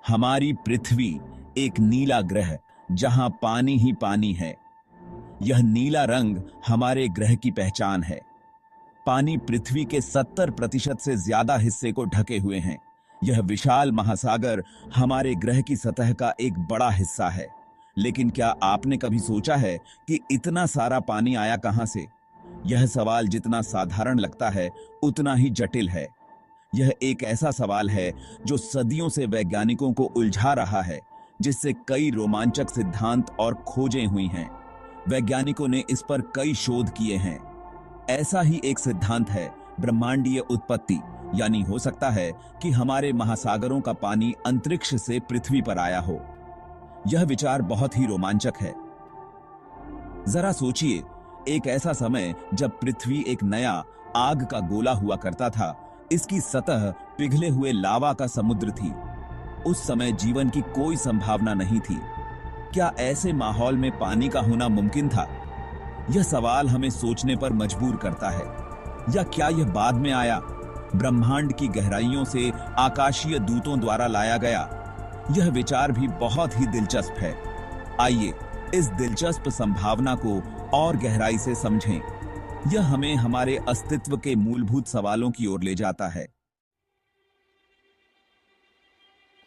हमारी पृथ्वी एक नीला ग्रह जहां पानी ही पानी है। यह नीला रंग हमारे ग्रह की पहचान है। पानी पृथ्वी के 70% से ज्यादा हिस्से को ढके हुए हैं। यह विशाल महासागर हमारे ग्रह की सतह का एक बड़ा हिस्सा है। लेकिन क्या आपने कभी सोचा है कि इतना सारा पानी आया कहां से? यह सवाल जितना साधारण लगता है उतना ही जटिल है। यह एक ऐसा सवाल है जो सदियों से वैज्ञानिकों को उलझा रहा है, जिससे कई रोमांचक सिद्धांत और खोजें हुई हैं। वैज्ञानिकों ने इस पर कई शोध किए हैं। ऐसा ही एक सिद्धांत है ब्रह्मांडीय उत्पत्ति, यानी हो सकता है कि हमारे महासागरों का पानी अंतरिक्ष से पृथ्वी पर आया हो। यह विचार बहुत ही रोमांचक है। जरा सोचिए, एक ऐसा समय जब पृथ्वी एक नया आग का गोला हुआ करता था। इसकी सतह पिघले हुए लावा का समुद्र थी। उस समय जीवन की कोई संभावना नहीं थी। क्या ऐसे माहौल में पानी का होना मुमकिन था? यह सवाल हमें सोचने पर मजबूर करता है। या क्या यह बाद में आया, ब्रह्मांड की गहराइयों से आकाशीय दूतों द्वारा लाया गया? यह विचार भी बहुत ही दिलचस्प है। आइए इस दिलचस्प संभावना को और गहराई से समझें। यह हमें हमारे अस्तित्व के मूलभूत सवालों की ओर ले जाता है।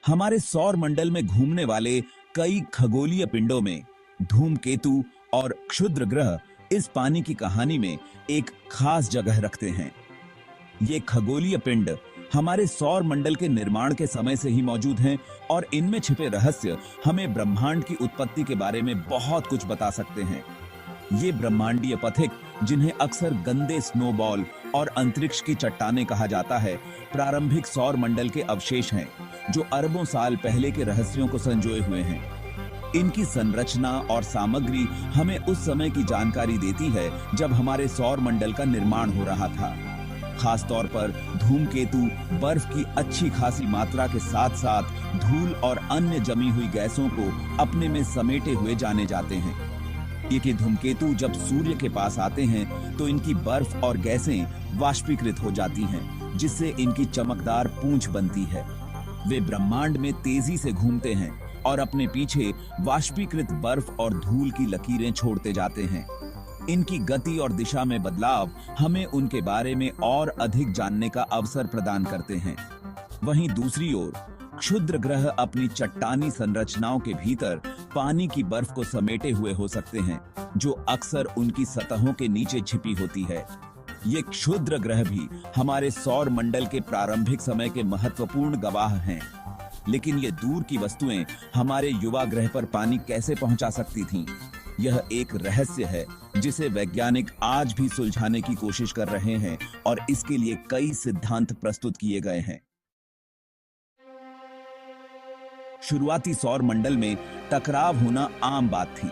हमारे सौर मंडल में घूमने वाले कई खगोलीय पिंडों में धूमकेतु और क्षुद्र ग्रह इस पानी की कहानी में एक खास जगह रखते हैं। ये खगोलीय पिंड हमारे सौर मंडल के निर्माण के समय से ही मौजूद हैं और इनमें छिपे रहस्य हमें ब्रह्मांड की उत्पत्ति के बारे में बहुत कुछ बता सकते हैं। ये ब्रह्मांडीय पथिक, जिन्हें अक्सर गंदे स्नोबॉल और अंतरिक्ष की चट्टानें कहा जाता है, प्रारंभिक सौर मंडल के अवशेष हैं जो अरबों साल पहले के रहस्यों को संजोए हुए हैं। इनकी संरचना और सामग्री हमें उस समय की जानकारी देती है जब हमारे सौर मंडल का निर्माण हो रहा था। खासतौर पर धूमकेतु बर्फ की अच्छी खासी मात्रा के साथ साथ धूल और अन्य जमी हुई गैसों को अपने में समेटे हुए जाने जाते हैं। ये धूमकेतु जब सूर्य के पास आते हैं तो इनकी बर्फ और गैसें वाष्पीकृत हो जाती हैं, जिससे इनकी चमकदार पूंछ बनती है। वे ब्रह्मांड में तेजी से घूमते हैं और अपने पीछे वाष्पीकृत बर्फ और धूल की लकीरें छोड़ते जाते हैं। इनकी गति और दिशा में बदलाव हमें उनके बारे में और अधिक जानने का अवसर प्रदान करते हैं। वहीं दूसरी ओर क्षुद्र ग्रह अपनी चट्टानी संरचनाओं के भीतर पानी की बर्फ को समेटे हुए हो सकते हैं, जो अक्सर उनकी सतहों के नीचे छिपी होती है। ये क्षुद्र ग्रह भी हमारे सौर मंडल के प्रारंभिक समय के महत्वपूर्ण गवाह हैं। लेकिन ये दूर की वस्तुएं हमारे युवा ग्रह पर पानी कैसे पहुंचा सकती थीं? यह एक रहस्य है जिसे वैज्ञानिक आज भी सुलझाने की कोशिश कर रहे हैं और इसके लिए कई सिद्धांत प्रस्तुत किए गए हैं। शुरुआती सौर मंडल में टकराव होना आम बात थी।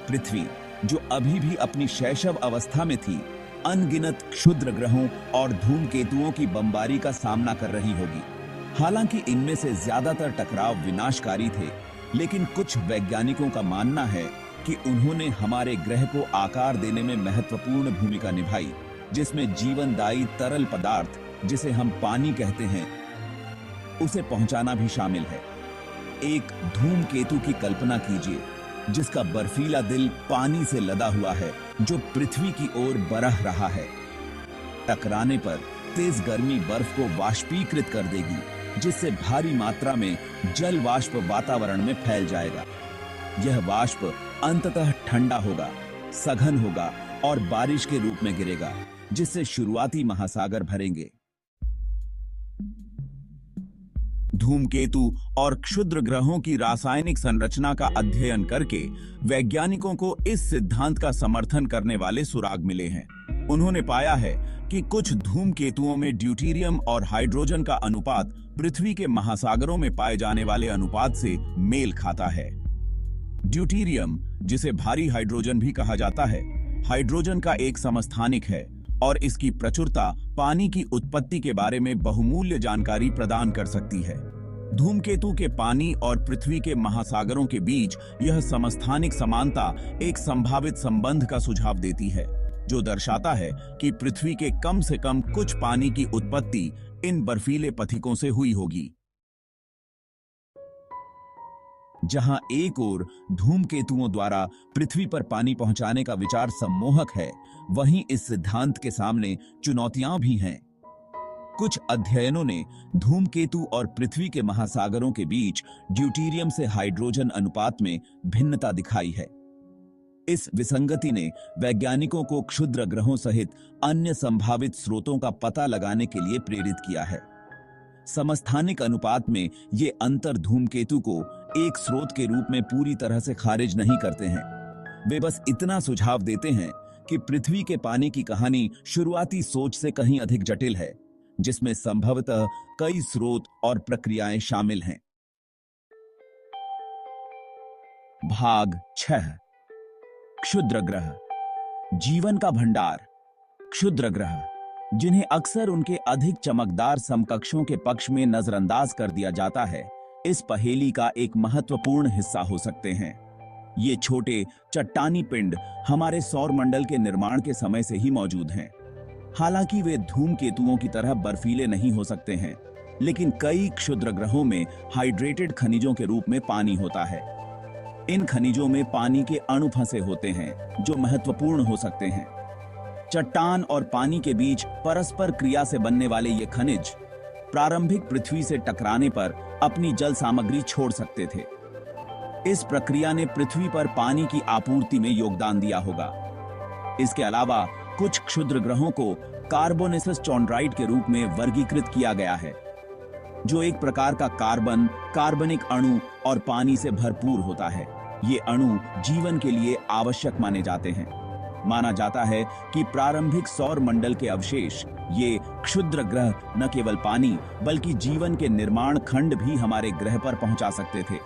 पृथ्वी, जो अभी भी अपनी शैशव अवस्था में थी, अनगिनत क्षुद्र ग्रहों और धूमकेतुओं की बमबारी का सामना कर रही होगी। हालांकि इनमें से ज्यादातर टकराव विनाशकारी थे, लेकिन कुछ वैज्ञानिकों का मानना है कि उन्होंने हमारे ग्रह को आकार देने में महत्वपूर्ण भूमिका निभाई, जिसमें जीवनदायी तरल पदार्थ, जिसे हम पानी कहते हैं, उसे पहुंचाना भी शामिल है। एक धूमकेतु की कल्पना कीजिए, जिसका बर्फीला दिल पानी से लदा हुआ है, जो पृथ्वी की ओर बरह रहा है। टकराने पर तेज गर्मी बर्फ को वाष्पीकृत कर देगी, जिससे भारी मात्रा में जल वाष्प वातावरण में फैल जाएगा। यह वाष्प अंततः ठंडा होगा, सघन होगा और बारिश के रूप में गिरेगा, जिससे शुरुआती महासागर भरेंगे। धूमकेतु और क्षुद्र ग्रहों की रासायनिक संरचना का अध्ययन करके वैज्ञानिकों को इस सिद्धांत का समर्थन करने वाले सुराग मिले हैं। उन्होंने पाया है कि कुछ धूमकेतुओं में ड्यूटेरियम और हाइड्रोजन का अनुपात पृथ्वी के महासागरों में पाए जाने वाले अनुपात से मेल खाता है। ड्यूटेरियम, जिसे भारी हाइड्रोजन भी कहा जाता है, हाइड्रोजन का एक समस्थानिक है और इसकी प्रचुरता पानी की उत्पत्ति के बारे में बहुमूल्य जानकारी प्रदान कर सकती है। धूमकेतु के पानी और पृथ्वी के महासागरों के बीच यह समस्थानिक समानता एक संभावित संबंध का सुझाव देती है, जो दर्शाता है कि पृथ्वी के कम से कम कुछ पानी की उत्पत्ति इन बर्फीले पथिकों से हुई होगी। जहां एक ओर धूमकेतुओं द्वारा पृथ्वी पर पानी पहुंचाने का विचार सम्मोहक है, वहीं इस सिद्धांत के सामने चुनौतियां भी हैं। कुछ अध्ययनों ने धूमकेतु और पृथ्वी के महासागरों के बीच ड्यूटेरियम से हाइड्रोजन अनुपात में भिन्नता दिखाई है। इस विसंगति ने वैज्ञानिकों को क्षुद्र ग्रहों सहित अन्य संभावित स्रोतों का पता लगाने के लिए प्रेरित किया है। समस्थानिक अनुपात में ये अंतर धूमकेतु को एक स्रोत के रूप में पूरी तरह से खारिज नहीं करते हैं। वे बस इतना सुझाव देते हैं कि पृथ्वी के पानी की कहानी शुरुआती सोच से कहीं अधिक जटिल है, जिसमें संभवतः कई स्रोत और प्रक्रियाएं शामिल हैं। भाग 6 क्षुद्र ग्रह, जीवन का भंडार। क्षुद्र ग्रह, जिन्हें अक्सर उनके अधिक चमकदार समकक्षों के पक्ष में नजरअंदाज कर दिया जाता है, इस पहेली का एक महत्वपूर्ण हिस्सा हो सकते हैं। ये छोटे चट्टानी पिंड हमारे सौर मंडल के निर्माण के समय से ही मौजूद हैं। हालांकि वे धूमकेतुओं की तरह बर्फीले नहीं हो सकते हैं, लेकिन कई क्षुद्र ग्रहों में हाइड्रेटेड खनिजों के रूप में पानी होता है। इन खनिजों में पानी के अणु फंसे होते हैं, जो महत्वपूर्ण हो सकते हैं। चट्टान और पानी के बीच परस्पर क्रिया से बनने वाले ये खनिज प्रारंभिक पृथ्वी से टकराने पर अपनी जल सामग्री छोड़ सकते थे। इस प्रक्रिया ने पृथ्वी पर पानी की आपूर्ति में योगदान दिया होगा। इसके अलावा कुछ क्षुद्र ग्रहों को कार्बोनेसस चॉन्ड्राइट के रूप में वर्गीकृत किया गया है, जो एक प्रकार का कार्बनिक अणु और पानी से भरपूर होता है। ये अणु जीवन के लिए आवश्यक माने जाते हैं। माना जाता है कि प्रारंभिक सौर मंडल के अवशेष, ये क्षुद्र ग्रह, न केवल पानी बल्कि जीवन के निर्माण खंड भी हमारे ग्रह पर पहुंचा सकते थे।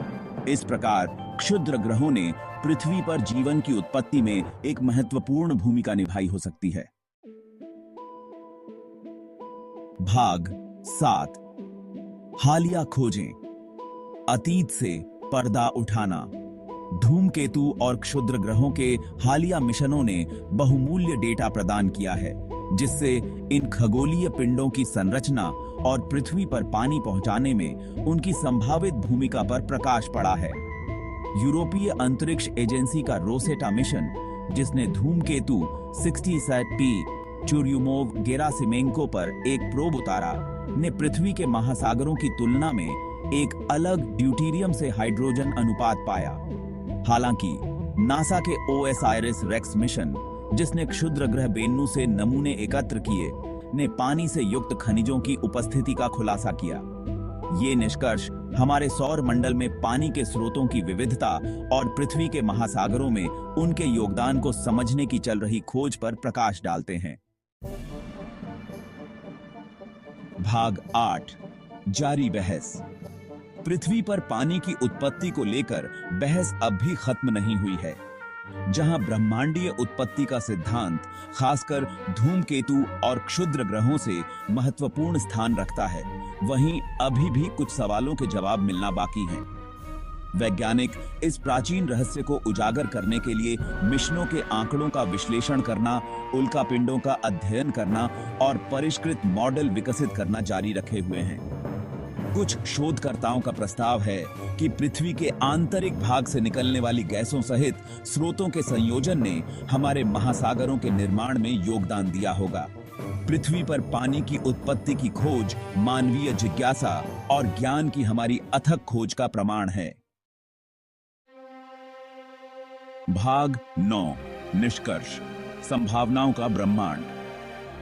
इस प्रकार क्षुद्र ग्रहों ने पृथ्वी पर जीवन की उत्पत्ति में एक महत्वपूर्ण भूमिका निभाई हो सकती है। भाग 7 हालिया खोजें, अतीत से पर्दा उठाना। धूमकेतु और क्षुद्र ग्रहों के हालिया मिशनों ने बहुमूल्य डेटा प्रदान किया है, जिससे इन खगोलीय पिंडों की संरचना और पृथ्वी पर पानी पहुंचाने में उनकी संभावित भूमिका पर प्रकाश पड़ा है। यूरोपीय अंतरिक्ष एजेंसी का रोसेटा मिशन, जिसने धूमकेतु 60P चुर्युमोव-गेरासिमेंको पर एक प्रोब उतारा, ने पृथ्वी के महासागरों की तुलना में एक अलग ड्यूटेरियम से हाइड्रोजन अनुपात पाया। हालांकि नासा के ओसाइरिस रेक्स मिशन, जिसने क्षुद्र ग्रह बेन्नु से नमूने एकत्र किए, ने पानी से युक्त खनिजों की उपस्थिति का खुलासा किया। ये निष्कर्ष हमारे सौर मंडल में पानी के स्रोतों की विविधता और पृथ्वी के महासागरों में उनके योगदान को समझने की चल रही खोज पर प्रकाश डालते हैं। भाग 8 जारी बहस। पृथ्वी पर पानी की उत्पत्ति को लेकर बहस अब भी खत्म नहीं हुई है। जहां ब्रह्मांडीय उत्पत्ति का सिद्धांत खासकर धूमकेतु और क्षुद्र ग्रहों से महत्वपूर्ण स्थान रखता है, वहीं अभी भी कुछ सवालों के जवाब मिलना बाकी हैं। वैज्ञानिक इस प्राचीन रहस्य को उजागर करने के लिए मिशनों के आंकड़ों का विश्लेषण करना, उल्कापिंडों का अध्ययन करना और परिष्कृत मॉडल विकसित करना जारी रखे हुए हैं। कुछ शोधकर्ताओं का प्रस्ताव है कि पृथ्वी के आंतरिक भाग से निकलने वाली गैसों सहित स्रोतों के संयोजन ने हमारे महासागरों के निर्माण में योगदान दिया होगा। पृथ्वी पर पानी की उत्पत्ति की खोज मानवीय जिज्ञासा और ज्ञान की हमारी अथक खोज का प्रमाण है। भाग 9 निष्कर्ष, संभावनाओं का ब्रह्मांड।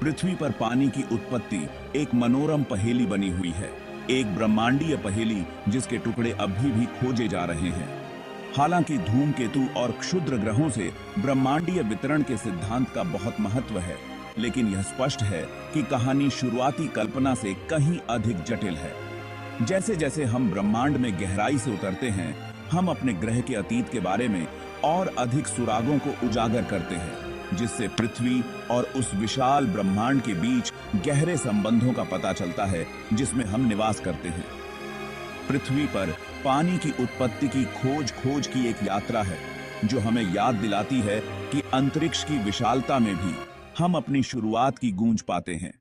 पृथ्वी पर पानी की उत्पत्ति एक मनोरम पहेली बनी हुई है, एक ब्रह्मांडीय पहेली जिसके टुकड़े अभी भी खोजे जा रहे हैं। हालांकि धूमकेतु और क्षुद्र ग्रहों से ब्रह्मांडीय वितरण के सिद्धांत का बहुत महत्व है, लेकिन यह स्पष्ट है कि कहानी शुरुआती कल्पना से कहीं अधिक जटिल है। जैसे जैसे हम ब्रह्मांड में गहराई से उतरते हैं, हम अपने ग्रह के अतीत के बारे में और अधिक सुरागों को उजागर करते हैं, जिससे पृथ्वी और उस विशाल ब्रह्मांड के बीच गहरे संबंधों का पता चलता है जिसमें हम निवास करते हैं। पृथ्वी पर पानी की उत्पत्ति की खोज की एक यात्रा है, जो हमें याद दिलाती है कि अंतरिक्ष की विशालता में भी हम अपनी शुरुआत की गूंज पाते हैं।